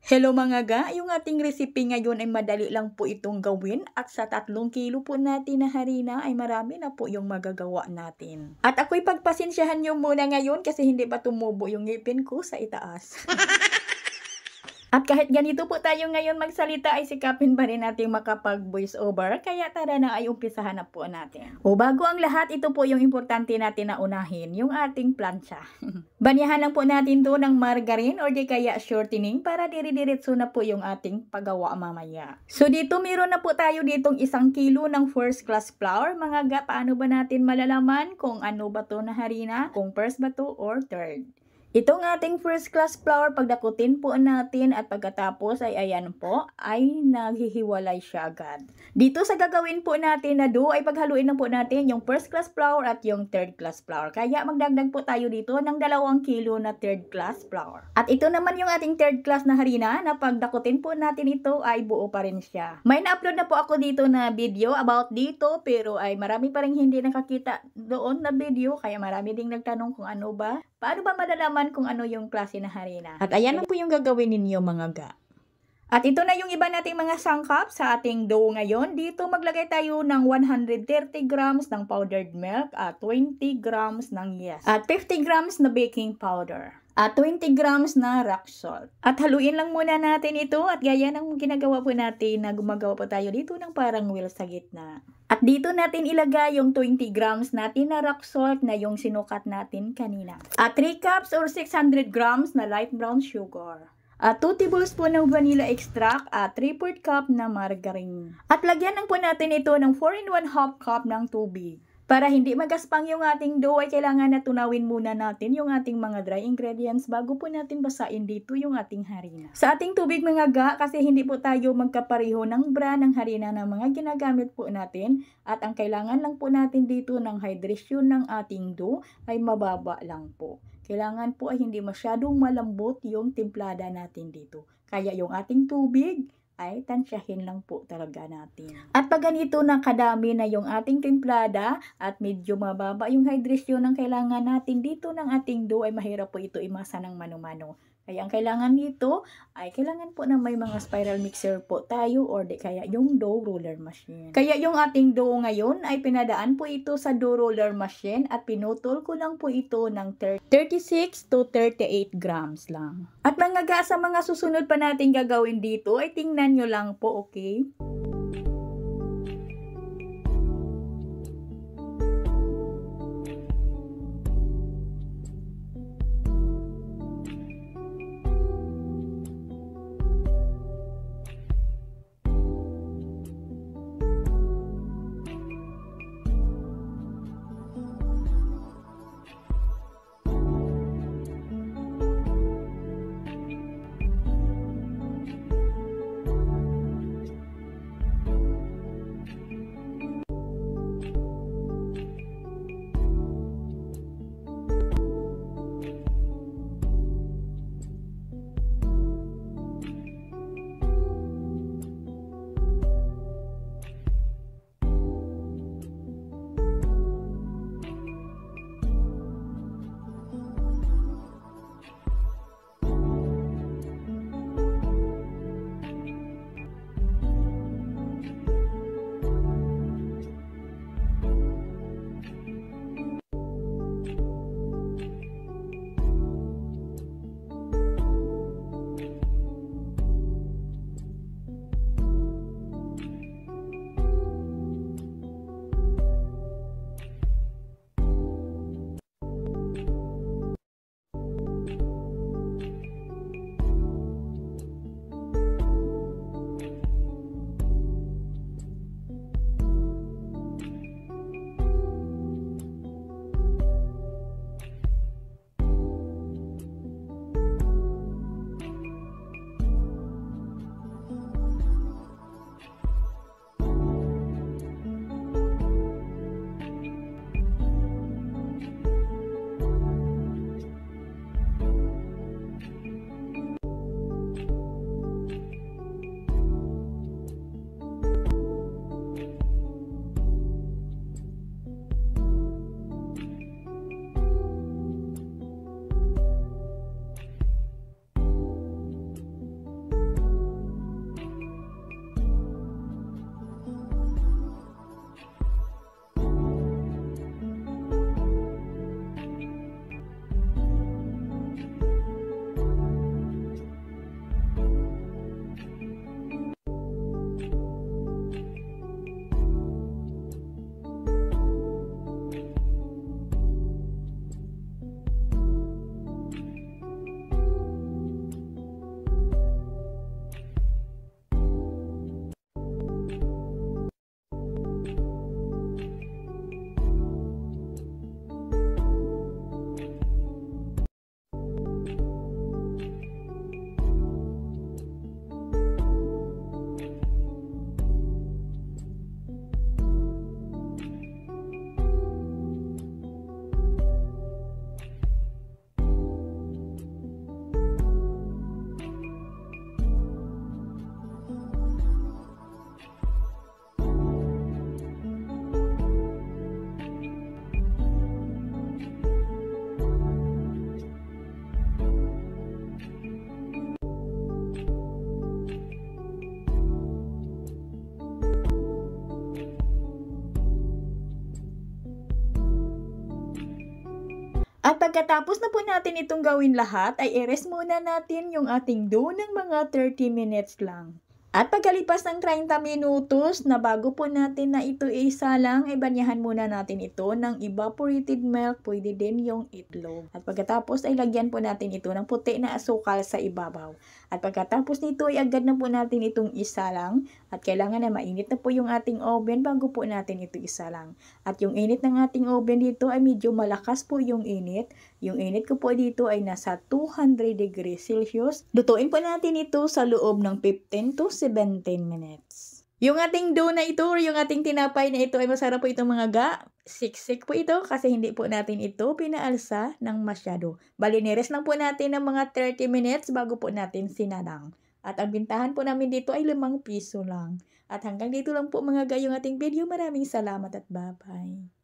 Hello mga ga, yung ating recipe ngayon ay madali lang po itong gawin at sa 3 kilo po natin na harina ay marami na po yung magagawa natin. At ako'y pagpasensyahan nyo muna ngayon kasi hindi pa tumubo yung ngipin ko sa itaas. At kahit ganito po tayo ngayon magsalita ay sikapin pa rin natin makapag-voice over, kaya tara na ay umpisahan na po natin. O bago ang lahat, ito po yung importante natin na unahin, yung ating plancha. Banyahan lang po natin to ng margarine or di kaya shortening para dire-diretso na po yung ating paggawa mamaya. So dito meron na po tayo ditong 1 kilo ng first class flour. Mga ga, paano ba natin malalaman kung ano ba to na harina, kung first ba to or third? Itong ating first class flour, pagdakutin po natin at pagkatapos ay ayan po, ay naghihiwalay siya agad. Dito sa gagawin po natin na dough ay paghaluin na po natin yung first class flour at yung third class flour. Kaya magdagdag po tayo dito ng 2 kilo na third class flour. At ito naman yung ating third class na harina na pagdakutin po natin ito ay buo pa rin siya. May na-upload na po ako dito na video about dito pero ay marami pa rin hindi nakakita doon na video kaya marami ding nagtanong kung ano ba. Paano ba malalaman kung ano yung klase na harina? At ayan lang po yung gagawin ninyo mga ga. At ito na yung iba nating mga sangkap sa ating dough ngayon. Dito maglagay tayo ng 130 grams ng powdered milk at 20 grams ng yeast. At 50 grams na baking powder. At 20 grams na rock salt. At haluin lang muna natin ito at gaya ng ginagawa po natin na gumagawa po tayo dito ng parang wheel sa gitna. At dito natin ilagay yung 20 grams natin na rock salt na yung sinukat natin kanina. At 3 cups or 600 grams na light brown sugar. At 2 tablespoon ng vanilla extract at 3/4 cup na margarine. At lagyan lang po natin ito ng 4 1/2 cup ng tubig. Para hindi magaspang yung ating dough ay kailangan na tunawin muna natin yung ating mga dry ingredients bago po natin basain dito yung ating harina. Sa ating tubig mga ga, kasi hindi po tayo magkapareho ng brand ng harina na mga ginagamit po natin at ang kailangan lang po natin dito ng hydration ng ating dough ay mababa lang po. Kailangan po ay hindi masyadong malambot yung timplada natin dito. Kaya yung ating tubig ay tansyahin lang po talaga natin. At pag ganito na kadami na yung ating timplada at medyo mababa yung hydration ng kailangan natin dito ng ating dough ay mahirap po ito imasa ng mano-mano. Kaya ang kailangan dito ay kailangan po na may mga spiral mixer po tayo or di kaya yung dough roller machine. Kaya yung ating dough ngayon ay pinadaan po ito sa dough roller machine at pinutol ko lang po ito ng 36 to 38 grams lang. At mga ga, sa mga susunod pa natin gagawin dito ay tingnan nyo lang po, okay? At pagkatapos na po natin itong gawin lahat, ay i-rest muna natin yung ating dough ng mga 30 minutes lang. At pagkalipas ng 30 minutos na bago po natin na ito isalang, ay banyahan muna natin ito ng evaporated milk, pwede din yung itlog. At pagkatapos ay lagyan po natin ito ng puti na asukal sa ibabaw. At pagkatapos nito ay agad na po natin itong isalang at kailangan na mainit na po yung ating oven bago po natin ito isalang. At yung init ng ating oven dito ay medyo malakas po yung init. Yung init ko po dito ay nasa 200 degrees Celsius. Lutuin po natin ito sa loob ng 15 to 17 minutes. Yung ating dough na ito or yung ating tinapay na ito ay masarap po itong mga ga. Siksik po ito kasi hindi po natin ito pinaalsa ng masyado. Bali, nires lang po natin ng mga 30 minutes bago po natin sinalang. At ang bintahan po namin dito ay 5 piso lang. At hanggang dito lang po mga ga yung ating video. Maraming salamat at bye-bye.